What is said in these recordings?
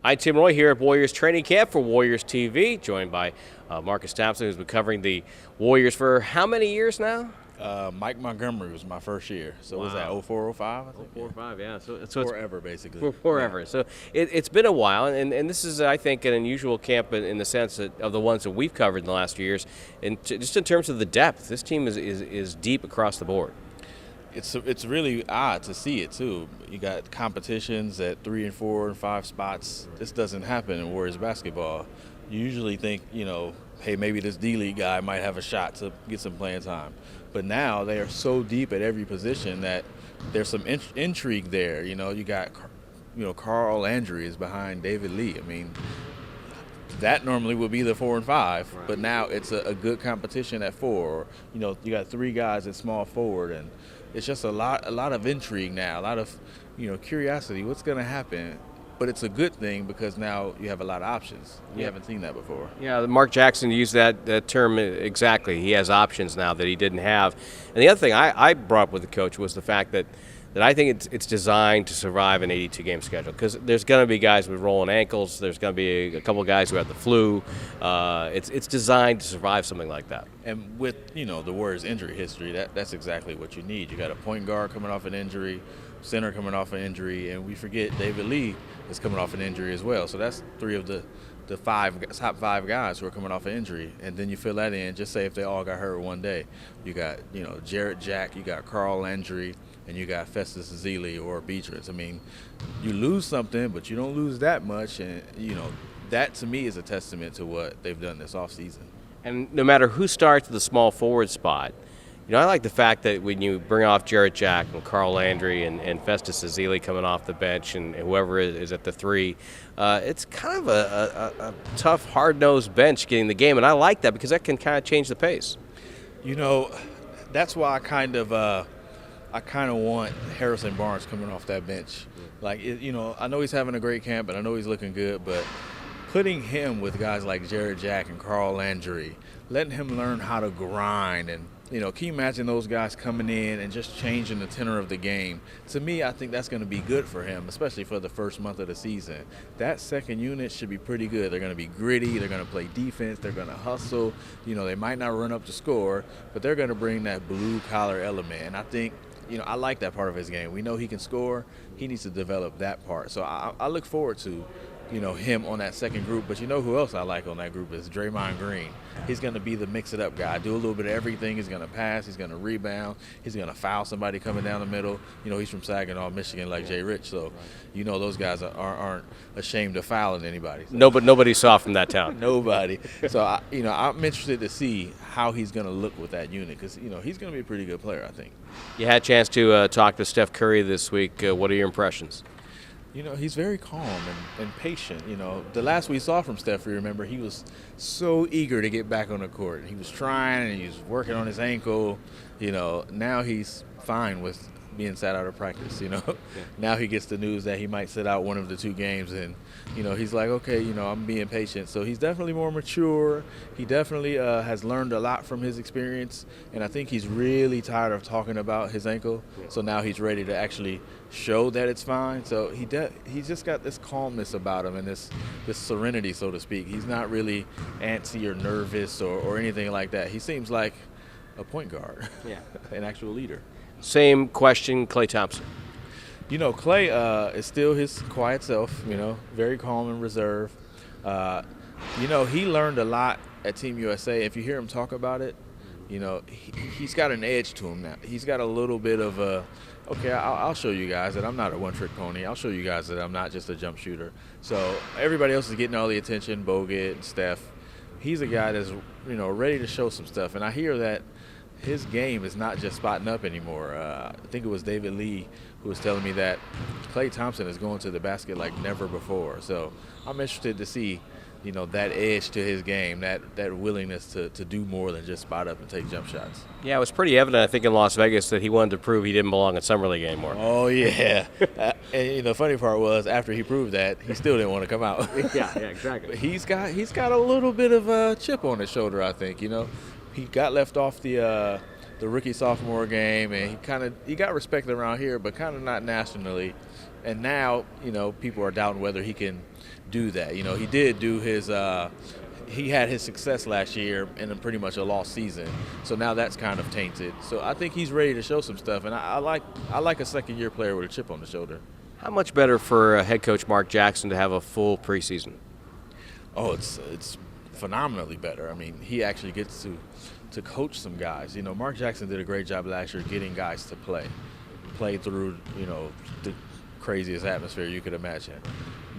Hi, Tim Roy here at Warriors Training Camp for Warriors TV, joined by Marcus Thompson, who's been covering the Warriors for how many years now? Mike Montgomery was my first year. So was that Wow. 04, 05? I think. 4 or 5, yeah. So it's Forever, basically. forever. Yeah. So it's been a while, and this is, I think, an unusual camp in the sense of the ones that we've covered in the last few years. And just in terms of the depth, this team is deep across the board. It's really odd to see it, too. You got competitions at 3 and 4 and 5 spots. This doesn't happen in Warriors basketball. You usually think, hey, maybe this D-League guy might have a shot to get some playing time. But now they are so deep at every position that there's some intrigue there. You got, Carl Landry is behind David Lee. I mean, that normally would be the 4 and 5, Right. but now it's a good competition at 4. You got 3 guys at small forward, and it's just a lot of intrigue now, a lot of, curiosity. What's going to happen? But it's a good thing because now you have a lot of options. You haven't seen that before. Yeah, Mark Jackson used that term exactly. He has options now that he didn't have. And the other thing I brought up with the coach was the fact that I think it's designed to survive an 82-game schedule, because there's going to be guys with rolling ankles. There's going to be a couple of guys who have the flu. It's designed to survive something like that. And with, the Warriors' injury history, that's exactly what you need. You got a point guard coming off an injury, center coming off an injury, and we forget David Lee is coming off an injury as well. So that's 3 of the top 5 guys who are coming off an injury. And then you fill that in, just say if they all got hurt one day. You got, Jarrett Jack, you got Carl Landry, and you got Festus Ezeli or Beatrice. I mean, you lose something, but you don't lose that much. And, that to me is a testament to what they've done this offseason. And no matter who starts at the small forward spot, I like the fact that when you bring off Jarrett Jack and Carl Landry and Festus Ezeli coming off the bench and whoever is at the 3, it's kind of a tough, hard-nosed bench getting the game. And I like that because that can kind of change the pace. That's why I kind of want Harrison Barnes coming off that bench. Like, I know he's having a great camp and I know he's looking good, but putting him with guys like Jarrett Jack and Carl Landry, letting him learn how to grind and, can you imagine those guys coming in and just changing the tenor of the game? To me, I think that's going to be good for him, especially for the first month of the season. That second unit should be pretty good. They're going to be gritty. They're going to play defense. They're going to hustle. They might not run up to score, but they're going to bring that blue-collar element. And I think, I like that part of his game. We know he can score. He needs to develop that part. So I look forward to, him on that second group. But who else I like on that group is Draymond Green. He's going to be the mix-it-up guy, do a little bit of everything. He's going to pass. He's going to rebound. He's going to foul somebody coming down the middle. He's from Saginaw, Michigan, like Jay Rich. So, those guys aren't ashamed of fouling anybody. So. No, but nobody's soft from that town. Nobody. So, I'm interested to see how he's going to look with that unit because, he's going to be a pretty good player, I think. You had a chance to talk to Steph Curry this week. What are your impressions? He's very calm and patient. The last we saw from Steph, you remember, he was so eager to get back on the court. He was trying and he was working on his ankle. Now he's fine with being sat out of practice, Yeah. Now he gets the news that he might sit out one of the 2 games and, he's like, okay, I'm being patient. So he's definitely more mature. He definitely has learned a lot from his experience. And I think he's really tired of talking about his ankle. So now he's ready to actually show that it's fine. So he's just got this calmness about him and this serenity, so to speak. He's not really antsy or nervous or anything like that. He seems like a point guard, an actual leader. Same question, Klay Thompson. Klay is still his quiet self, very calm and reserved. He learned a lot at Team USA. If you hear him talk about it, he's got an edge to him now. He's got a little bit of okay, I'll show you guys that I'm not a one-trick pony. I'll show you guys that I'm not just a jump shooter. So everybody else is getting all the attention, Bogut and Steph. He's a guy that's, ready to show some stuff. And I hear that his game is not just spotting up anymore. I think it was David Lee who was telling me that Klay Thompson is going to the basket like never before. So I'm interested to see, that edge to his game, that willingness to do more than just spot up and take jump shots. Yeah, it was pretty evident, I think, in Las Vegas that he wanted to prove he didn't belong in Summer League anymore. Oh, yeah. And the funny part was, after he proved that, he still didn't want to come out. yeah, exactly. But he's got a little bit of a chip on his shoulder, I think, He got left off the the rookie sophomore game, and he got respected around here, but kind of not nationally. And now, people are doubting whether he can do that. He did do his he had his success last year in pretty much a lost season. So now that's kind of tainted. So I think he's ready to show some stuff, and I like a second-year player with a chip on the shoulder. How much better for head coach Mark Jackson to have a full preseason? Oh, it's phenomenally better. I mean, he actually gets to coach some guys. Mark Jackson did a great job last year getting guys to play through, the craziest atmosphere you could imagine.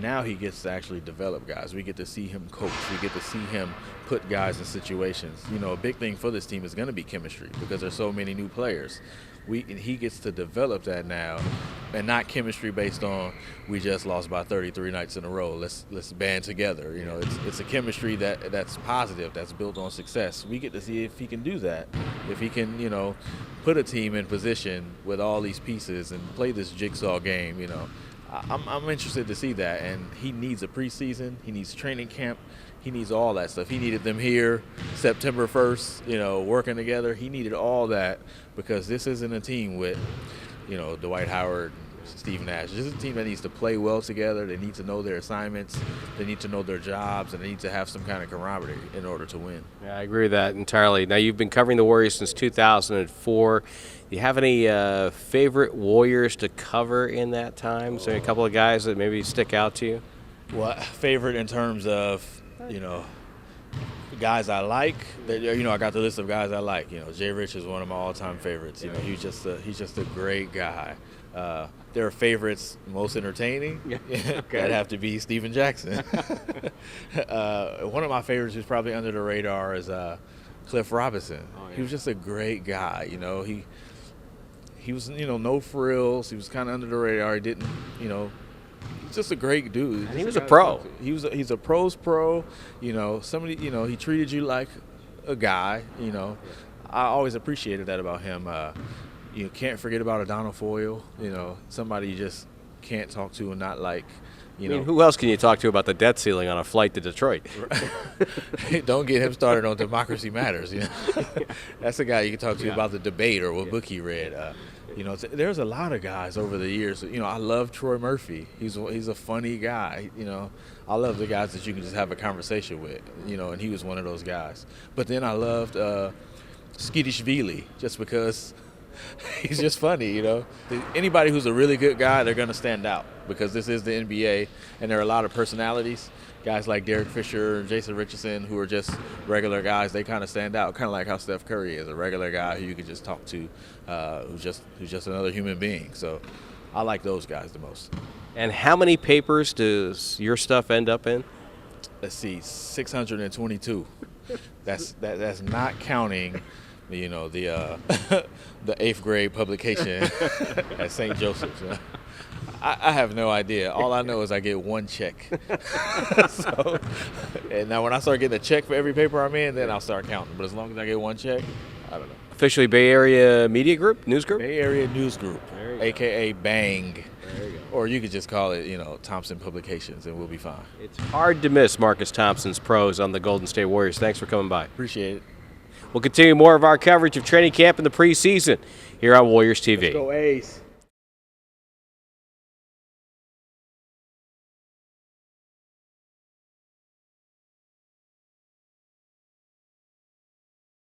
Now he gets to actually develop guys. We get to see him coach. We get to see him put guys in situations. A big thing for this team is going to be chemistry because there's so many new players. He gets to develop that now, and not chemistry based on we just lost by 33 nights in a row. Let's band together. It's a chemistry that's positive, that's built on success. We get to see if he can do that, if he can put a team in position with all these pieces and play this jigsaw game. I'm interested to see that, and he needs a preseason. He needs training camp. He needs all that stuff. He needed them here September 1st, working together. He needed all that because this isn't a team with, Dwight Howard, Steve Nash. This is a team that needs to play well together. They need to know their assignments. They need to know their jobs, and they need to have some kind of camaraderie in order to win. Yeah, I agree with that entirely. Now, you've been covering the Warriors since 2004. Do you have any favorite Warriors to cover in that time? So a couple of guys that maybe stick out to you? Well, favorite in terms of, guys I like. I got the list of guys I like. Jay Rich is one of my all-time favorites. He's just a great guy. There are favorites most entertaining. Okay. That'd have to be Steven Jackson. One of my favorites who's probably under the radar is Cliff Robinson. Oh, yeah. He was just a great guy. He was no frills. He was kind of under the radar. He didn't he's just a great dude. And he was a pro. He's a pro's pro. Somebody. He treated you like a guy. I always appreciated that about him. You can't forget about Adonal Foyle. Somebody you just can't talk to and not like. I mean, who else can you talk to about the debt ceiling on a flight to Detroit? Don't get him started on Democracy Matters. That's a guy you can talk to about the debate or what book he read. There's a lot of guys over the years. I love Troy Murphy. He's a funny guy. I love the guys that you can just have a conversation with. And he was one of those guys. But then I loved Skidishvili just because he's just funny. Anybody who's a really good guy, they're going to stand out because this is the NBA and there are a lot of personalities. Guys like Derek Fisher and Jason Richardson who are just regular guys, they kind of stand out, kind of like how Steph Curry is a regular guy who you can just talk to, who's just another human being. So I like those guys the most. And how many papers does your stuff end up in? Let's see, 622. That's not counting the the 8th grade publication at St. Joseph's. I have no idea. All I know is I get one check. And now when I start getting a check for every paper I'm in, then I'll start counting. But as long as I get one check, I don't know. Officially Bay Area Media Group, News Group? Bay Area News Group, a.k.a. BANG. There you go. Or you could just call it, Thompson Publications, and we'll be fine. It's hard to miss Marcus Thompson's prose on the Golden State Warriors. Thanks for coming by. Appreciate it. We'll continue more of our coverage of training camp in the preseason here on Warriors TV. Let's go A's.